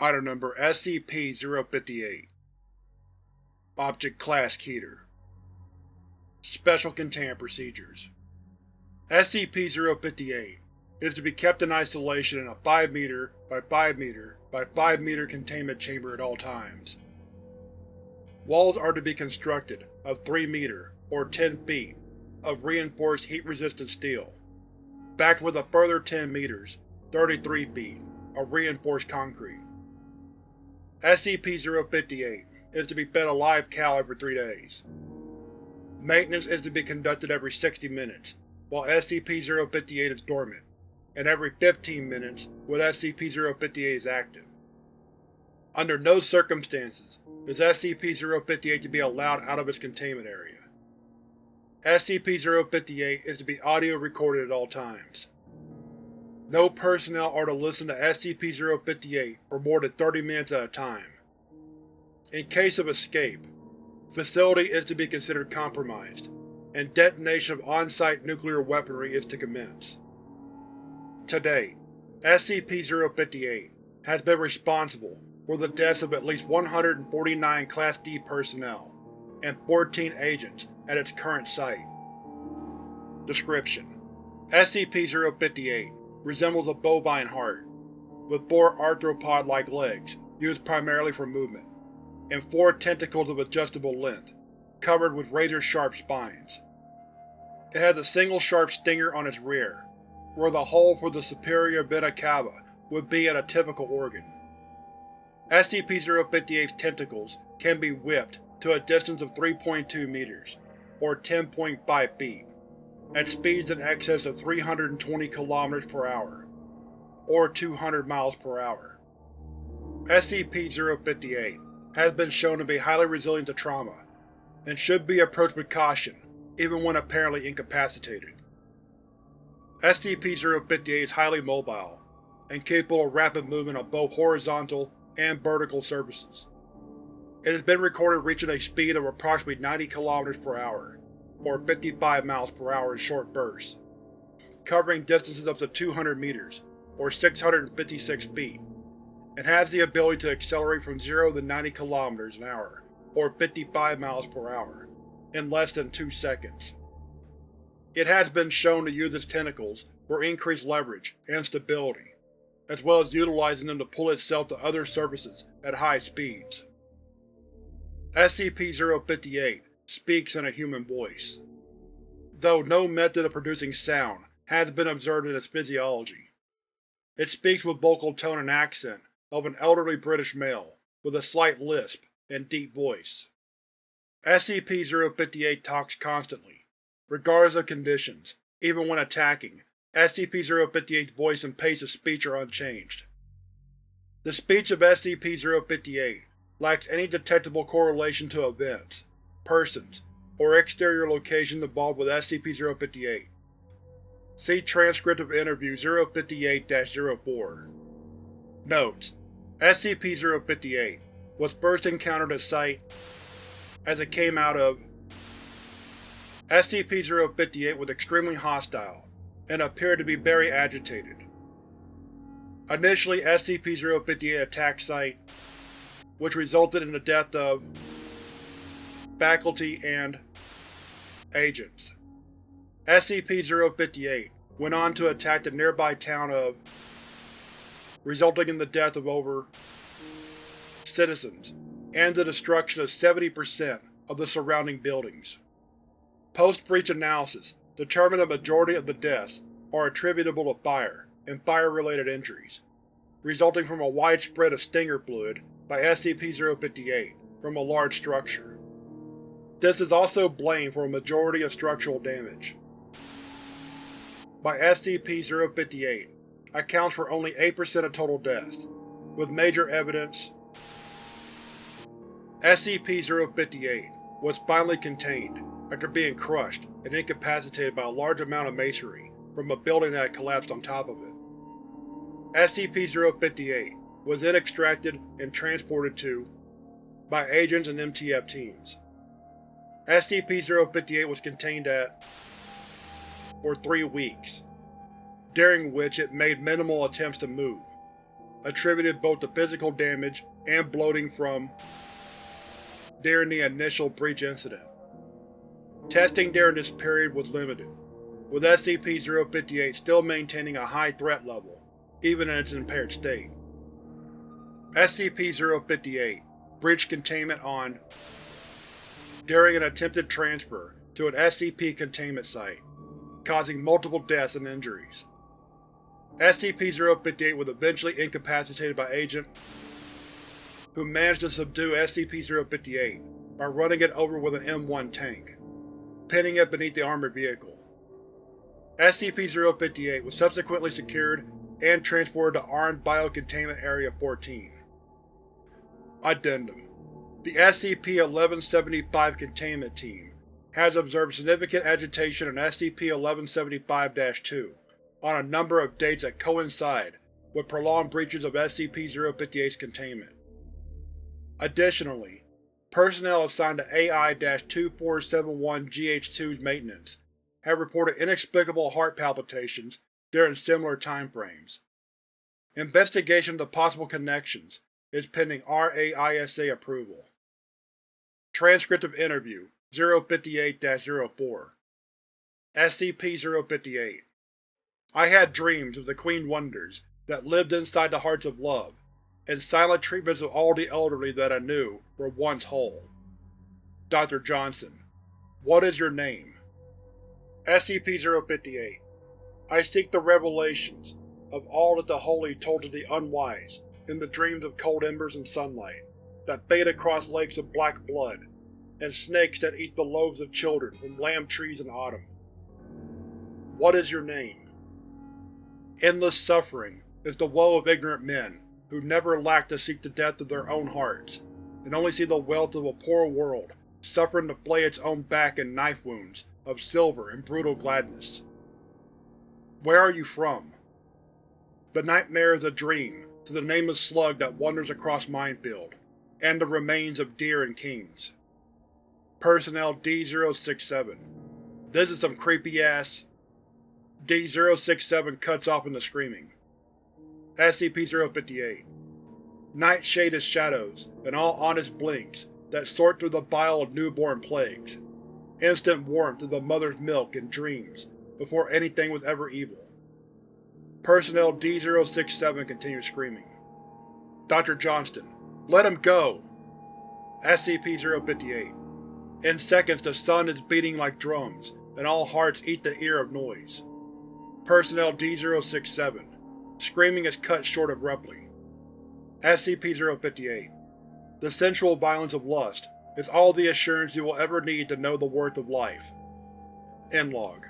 Item Number SCP-058. Object Class Keter. Special Containment Procedures. SCP-058 is to be kept in isolation in a 5 m by 5 m by 5 m containment chamber at all times. Walls are to be constructed of 3 m, or 10 feet, of reinforced heat-resistant steel, backed with a further 10 m, 33 feet, of reinforced concrete. SCP-058 is to be fed a live cow every 3 days. Maintenance is to be conducted every 60 minutes, while SCP-058 is dormant, and every 15 minutes when SCP-058 is active. Under no circumstances is SCP-058 to be allowed out of its containment area. SCP-058 is to be audio recorded at all times. No personnel are to listen to SCP-058 for more than 30 minutes at a time. In case of escape, facility is to be considered compromised, and detonation of on-site nuclear weaponry is to commence. To date, SCP-058 has been responsible for the deaths of at least 149 Class D personnel and 14 agents at its current site. Description: SCP-058 resembles a bovine heart, with 4 arthropod-like legs used primarily for movement, and 4 tentacles of adjustable length, covered with razor-sharp spines. It has a single sharp stinger on its rear, where the hole for the superior vena cava would be at a typical organ. SCP-058's tentacles can be whipped to a distance of 3.2 meters, or 10.5 feet, at speeds in excess of 320 km per hour, or 200 miles per hour. SCP-058 has been shown to be highly resilient to trauma, and should be approached with caution even when apparently incapacitated. SCP-058 is highly mobile, and capable of rapid movement on both horizontal and vertical surfaces. It has been recorded reaching a speed of approximately 90 km per hour, or 55 miles per hour in short bursts, covering distances up to 200 meters, or 656 feet, and has the ability to accelerate from 0 to 90 km an hour, or 55 miles per hour, in less than 2 seconds. It has been shown to use its tentacles for increased leverage and stability, as well as utilizing them to pull itself to other surfaces at high speeds. SCP-058 speaks in a human voice, though no method of producing sound has been observed in its physiology. It speaks with vocal tone and accent of an elderly British male, with a slight lisp and deep voice. SCP-058 talks constantly, regardless of conditions. Even when attacking, SCP-058's voice and pace of speech are unchanged. The speech of SCP-058 lacks any detectable correlation to events, persons, or exterior locations involved with SCP-058. See Transcript of Interview 058-04. Notes: SCP-058 was first encountered at Site as it came out of SCP-058 was extremely hostile and appeared to be very agitated. Initially, SCP-058 attacked Site, which resulted in the death of faculty and agents. SCP-058 went on to attack the nearby town of, resulting in the death of over citizens and the destruction of 70% of the surrounding buildings. Post-breach analysis determined a majority of the deaths are attributable to fire and fire-related injuries, resulting from a widespread of stinger fluid by SCP-058 from a large structure. This is also blamed for a majority of structural damage. By SCP-058 accounts for only 8% of total deaths, with major evidence. SCP-058 was finally contained after being crushed and incapacitated by a large amount of masonry from a building that had collapsed on top of it. SCP-058 was then extracted and transported to by agents and MTF teams. SCP-058 was contained at for 3 weeks, during which it made minimal attempts to move, attributed both to physical damage and bloating from during the initial breach incident. Testing during this period was limited, with SCP-058 still maintaining a high threat level, even in its impaired state. SCP-058 breached containment on during an attempted transfer to an SCP containment site, causing multiple deaths and injuries. SCP-058 was eventually incapacitated by Agent who managed to subdue SCP-058 by running it over with an M1 tank, pinning it beneath the armored vehicle. SCP-058 was subsequently secured and transported to Armed Biocontainment Area 14. Addendum: the SCP-1175 Containment Team has observed significant agitation in SCP-1175-2 on a number of dates that coincide with prolonged breaches of SCP-058's containment. Additionally, personnel assigned to AI-2471-GH2's maintenance have reported inexplicable heart palpitations during similar timeframes. Investigation into possible connections is pending RAISA approval. Transcript of Interview 058-04 SCP-058 I had dreams of the Queen Wonders that lived inside the hearts of love, and silent treatments of all the elderly that I knew were once whole. Dr. Johnson: what is your name? SCP-058 I seek the revelations of all that the holy told to the unwise in the dreams of cold embers and sunlight that fade across lakes of black blood, and snakes that eat the loaves of children from lamb trees in autumn. What is your name? Endless suffering is the woe of ignorant men who never lack to seek the death of their own hearts, and only see the wealth of a poor world suffering to flay its own back in knife wounds of silver and brutal gladness. Where are you from? The nightmare is a dream to the nameless slug that wanders across Minefield, and the remains of deer and kings. Personnel D-067 This is some creepy-ass… D-067 cuts off into screaming. SCP-058 Nightshade is shadows, and all honest blinks that sort through the bile of newborn plagues. Instant warmth of the mother's milk and dreams, before anything was ever evil. Personnel D-067 continues screaming. Dr. Johnston: let him go! SCP-058 In seconds the sun is beating like drums, and all hearts eat the ear of noise. Personnel D-067 Screaming is cut short abruptly. SCP-058 The sensual violence of lust is all the assurance you will ever need to know the worth of life. End log.